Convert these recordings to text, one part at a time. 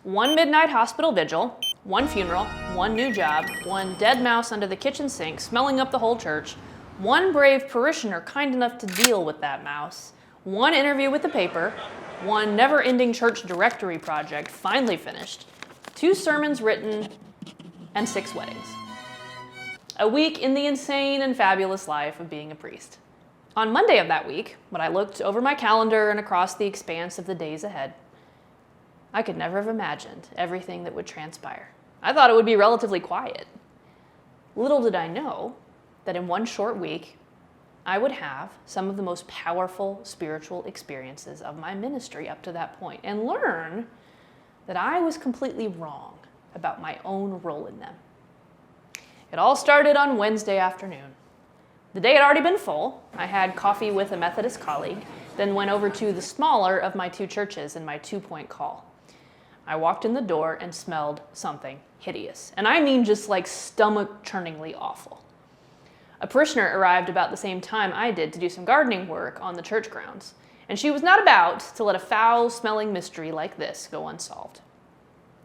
1 midnight hospital vigil, 1 funeral, 1 new job, 1 dead mouse under the kitchen sink smelling up the whole church, 1 brave parishioner kind enough to deal with that mouse, 1 interview with the paper, 1 never-ending church directory project finally finished, 2 sermons written, and 6 weddings. A week in the insane and fabulous life of being a priest. On Monday of that week, when I looked over my calendar and across the expanse of the days ahead, I could never have imagined everything that would transpire. I thought it would be relatively quiet. Little did I know that in 1 short week, I would have some of the most powerful spiritual experiences of my ministry up to that point and learn that I was completely wrong about my own role in them. It all started on Wednesday afternoon. The day had already been full. I had coffee with a Methodist colleague, then went over to the smaller of my 2 churches in my 2-point call. I walked in the door and smelled something hideous. And I mean just like stomach-churningly awful. A parishioner arrived about the same time I did to do some gardening work on the church grounds, and she was not about to let a foul-smelling mystery like this go unsolved.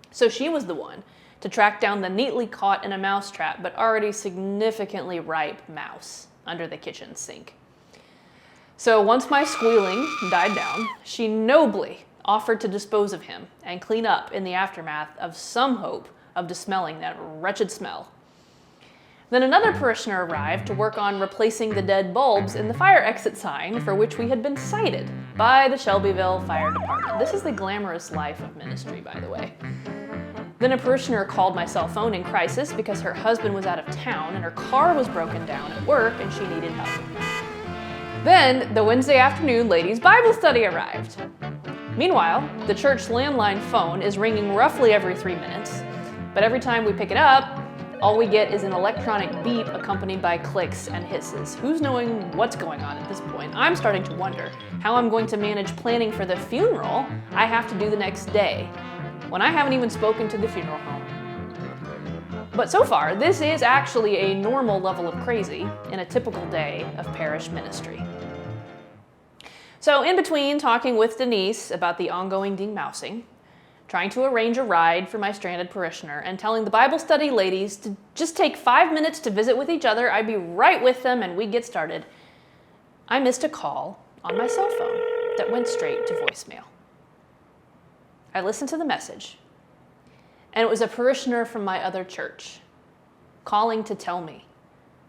So she was the one to track down the neatly caught in a mousetrap but already significantly ripe mouse under the kitchen sink. So once my squealing died down, she nobly offered to dispose of him and clean up in the aftermath of some hope of dispelling that wretched smell. Then another parishioner arrived to work on replacing the dead bulbs in the fire exit sign for which we had been cited by the Shelbyville Fire Department. This is the glamorous life of ministry, by the way. Then a parishioner called my cell phone in crisis because her husband was out of town and her car was broken down at work and she needed help. Then the Wednesday afternoon ladies' Bible study arrived. Meanwhile, the church landline phone is ringing roughly every 3 minutes, but every time we pick it up, all we get is an electronic beep accompanied by clicks and hisses. Who's knowing what's going on at this point? I'm starting to wonder how I'm going to manage planning for the funeral I have to do the next day, when I haven't even spoken to the funeral home. But so far, this is actually a normal level of crazy in a typical day of parish ministry. So in between talking with Denise about the ongoing demousing, trying to arrange a ride for my stranded parishioner, and telling the Bible study ladies to just take 5 minutes to visit with each other, I'd be right with them and we'd get started, I missed a call on my cell phone that went straight to voicemail. I listened to the message, and it was a parishioner from my other church calling to tell me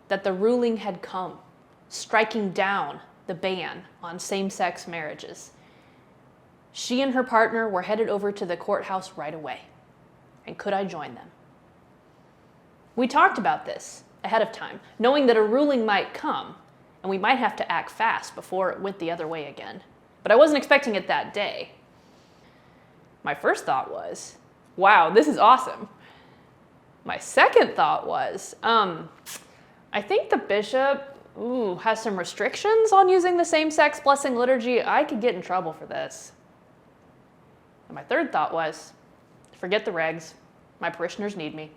that the ruling had come, striking down the ban on same-sex marriages. She and her partner were headed over to the courthouse right away, and could I join them? We talked about this ahead of time, knowing that a ruling might come, and we might have to act fast before it went the other way again. But I wasn't expecting it that day. My first thought was, wow, this is awesome. My second thought was, I think the bishop has some restrictions on using the same-sex blessing liturgy. I could get in trouble for this. And my third thought was, forget the regs. My parishioners need me.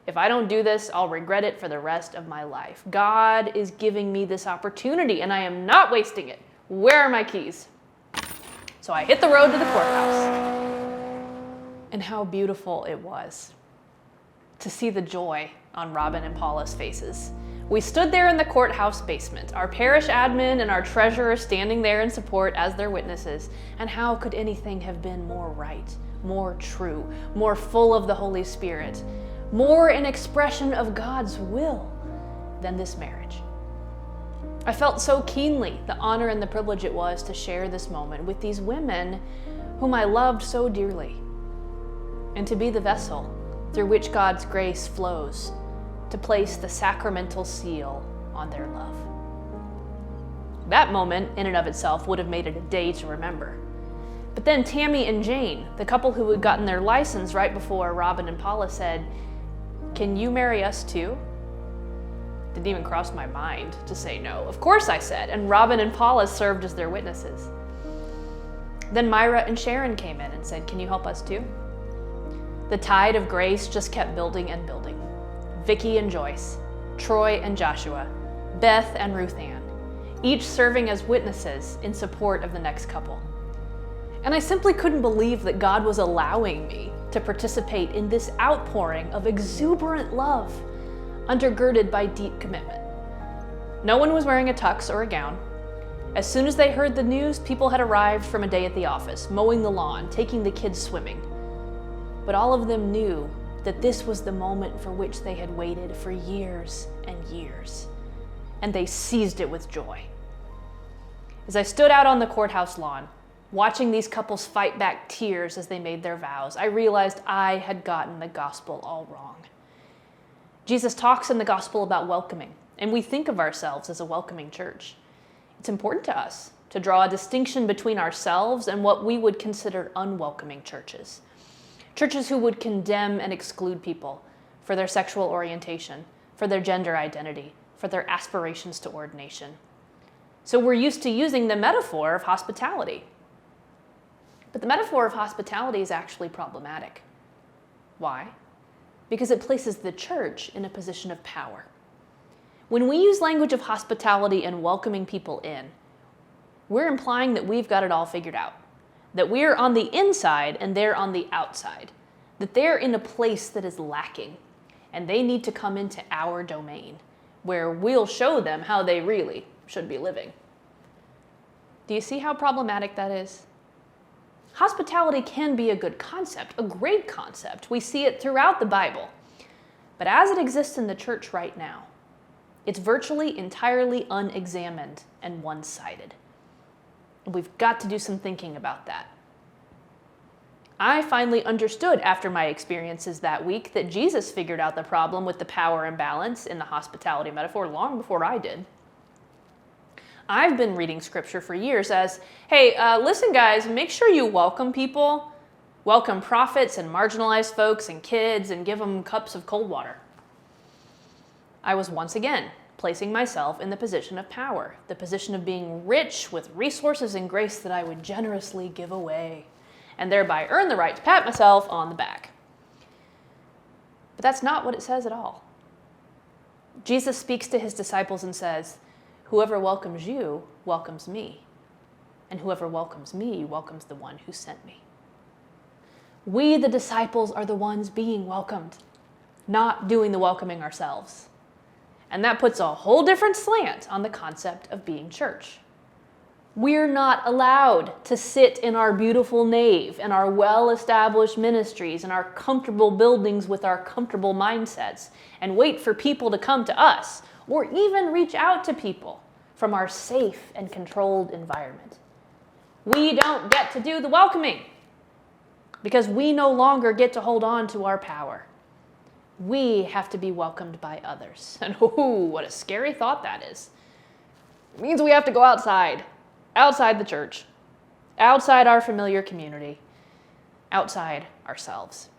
If I don't do this, I'll regret it for the rest of my life. God is giving me this opportunity, and I am not wasting it. Where are my keys? So I hit the road to the courthouse. And how beautiful it was to see the joy on Robin and Paula's faces. We stood there in the courthouse basement, our parish admin and our treasurer standing there in support as their witnesses. And how could anything have been more right, more true, more full of the Holy Spirit, more an expression of God's will than this marriage? I felt so keenly the honor and the privilege it was to share this moment with these women whom I loved so dearly, and to be the vessel through which God's grace flows to place the sacramental seal on their love. That moment, in and of itself, would have made it a day to remember. But then Tammy and Jane, the couple who had gotten their license right before Robin and Paula, said, "Can you marry us too?" Didn't even cross my mind to say no. Of course I said, and Robin and Paula served as their witnesses. Then Myra and Sharon came in and said, "Can you help us too?" The tide of grace just kept building and building. Vicky and Joyce, Troy and Joshua, Beth and Ruth Ann, each serving as witnesses in support of the next couple. And I simply couldn't believe that God was allowing me to participate in this outpouring of exuberant love, undergirded by deep commitment. No one was wearing a tux or a gown. As soon as they heard the news, people had arrived from a day at the office, mowing the lawn, taking the kids swimming. But all of them knew that this was the moment for which they had waited for years and years, and they seized it with joy. As I stood out on the courthouse lawn, watching these couples fight back tears as they made their vows, I realized I had gotten the gospel all wrong. Jesus talks in the gospel about welcoming, and we think of ourselves as a welcoming church. It's important to us to draw a distinction between ourselves and what we would consider unwelcoming churches. Churches who would condemn and exclude people for their sexual orientation, for their gender identity, for their aspirations to ordination. So we're used to using the metaphor of hospitality. But the metaphor of hospitality is actually problematic. Why? Because it places the church in a position of power. When we use language of hospitality and welcoming people in, we're implying that we've got it all figured out, that we're on the inside and they're on the outside, that they're in a place that is lacking, and they need to come into our domain, where we'll show them how they really should be living. Do you see how problematic that is? Hospitality can be a good concept, a great concept. We see it throughout the Bible. But as it exists in the church right now, it's virtually entirely unexamined and one-sided. And we've got to do some thinking about that. I finally understood after my experiences that week that Jesus figured out the problem with the power imbalance in the hospitality metaphor long before I did. I've been reading scripture for years as, hey, listen guys, make sure you welcome people, welcome prophets and marginalized folks and kids, and give them cups of cold water. I was once again placing myself in the position of power, the position of being rich with resources and grace that I would generously give away, and thereby earn the right to pat myself on the back. But that's not what it says at all. Jesus speaks to his disciples and says, "Whoever welcomes you welcomes me, and whoever welcomes me welcomes the one who sent me." We, the disciples, are the ones being welcomed, not doing the welcoming ourselves. And that puts a whole different slant on the concept of being church. We're not allowed to sit in our beautiful nave and our well-established ministries and our comfortable buildings with our comfortable mindsets and wait for people to come to us, or even reach out to people from our safe and controlled environment. We don't get to do the welcoming because we no longer get to hold on to our power. We have to be welcomed by others. And what a scary thought that is. It means we have to go outside the church, outside our familiar community, outside ourselves.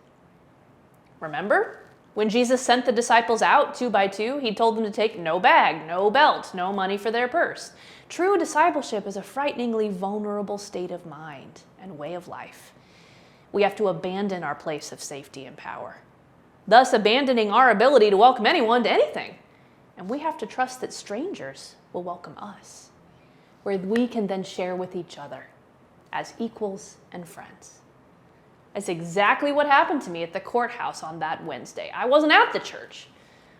Remember? When Jesus sent the disciples out 2 by 2, he told them to take no bag, no belt, no money for their purse. True discipleship is a frighteningly vulnerable state of mind and way of life. We have to abandon our place of safety and power, thus abandoning our ability to welcome anyone to anything. And we have to trust that strangers will welcome us, where we can then share with each other as equals and friends. That's exactly what happened to me at the courthouse on that Wednesday. I wasn't at the church.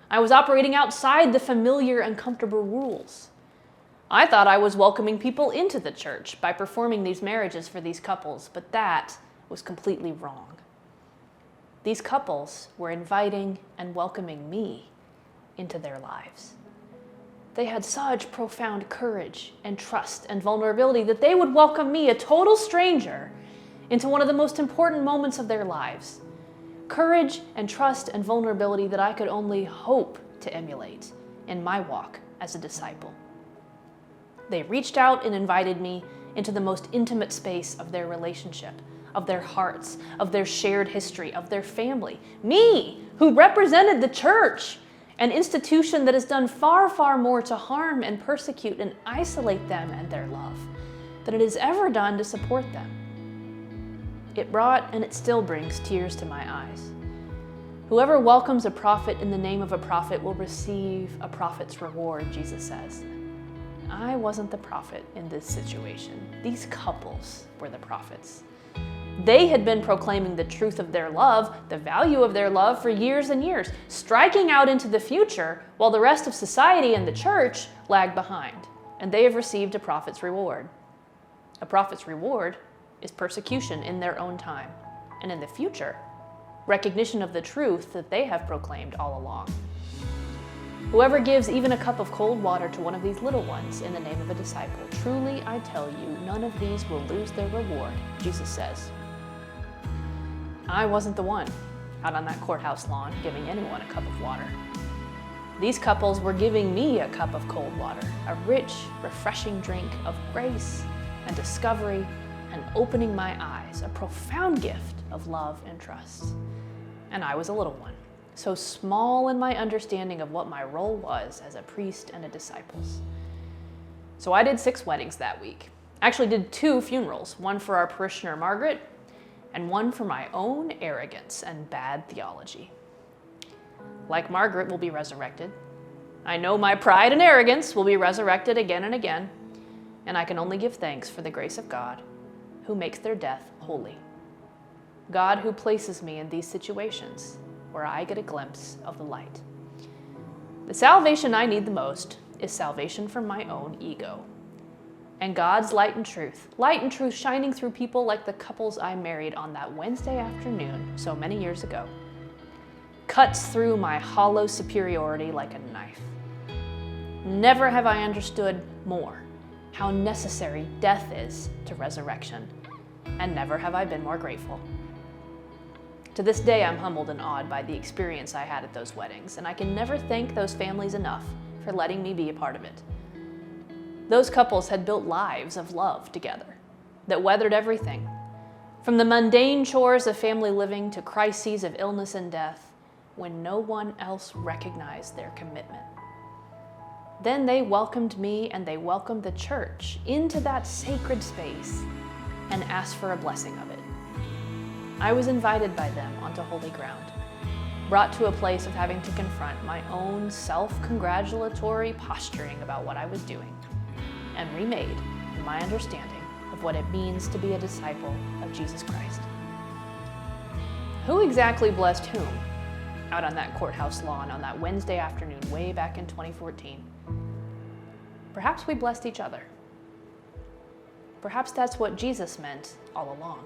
I was operating outside the familiar and comfortable rules. I thought I was welcoming people into the church by performing these marriages for these couples, but that was completely wrong. These couples were inviting and welcoming me into their lives. They had such profound courage and trust and vulnerability that they would welcome me, a total stranger, into one of the most important moments of their lives. Courage and trust and vulnerability that I could only hope to emulate in my walk as a disciple. They reached out and invited me into the most intimate space of their relationship, of their hearts, of their shared history, of their family. Me, who represented the church, an institution that has done far, far more to harm and persecute and isolate them and their love than it has ever done to support them. It brought, and it still brings, tears to my eyes. Whoever welcomes a prophet in the name of a prophet will receive a prophet's reward, Jesus says. I wasn't the prophet in this situation. These couples were the prophets. They had been proclaiming the truth of their love, the value of their love for years and years, striking out into the future while the rest of society and the church lagged behind. And they have received a prophet's reward. A prophet's reward is persecution in their own time, and in the future, recognition of the truth that they have proclaimed all along. Whoever gives even a cup of cold water to one of these little ones in the name of a disciple, truly I tell you, none of these will lose their reward, Jesus says. I wasn't the one out on that courthouse lawn giving anyone a cup of water. These couples were giving me a cup of cold water, a rich, refreshing drink of grace and discovery and opening my eyes, a profound gift of love and trust. And I was a little one, so small in my understanding of what my role was as a priest and a disciple's. So I did 6 weddings that week. I actually did 2 funerals, one for our parishioner Margaret and one for my own arrogance and bad theology. Like Margaret will be resurrected, I know my pride and arrogance will be resurrected again and again, and I can only give thanks for the grace of God who makes their death holy. God who places me in these situations where I get a glimpse of the light. The salvation I need the most is salvation from my own ego. And God's light and truth shining through people like the couples I married on that Wednesday afternoon so many years ago, cuts through my hollow superiority like a knife. Never have I understood more how necessary death is to resurrection, and never have I been more grateful. To this day, I'm humbled and awed by the experience I had at those weddings, and I can never thank those families enough for letting me be a part of it. Those couples had built lives of love together that weathered everything, from the mundane chores of family living to crises of illness and death, when no one else recognized their commitment. Then they welcomed me and they welcomed the church into that sacred space and asked for a blessing of it. I was invited by them onto holy ground, brought to a place of having to confront my own self-congratulatory posturing about what I was doing, and remade in my understanding of what it means to be a disciple of Jesus Christ. Who exactly blessed whom out on that courthouse lawn on that Wednesday afternoon way back in 2014? Perhaps we blessed each other. Perhaps that's what Jesus meant all along.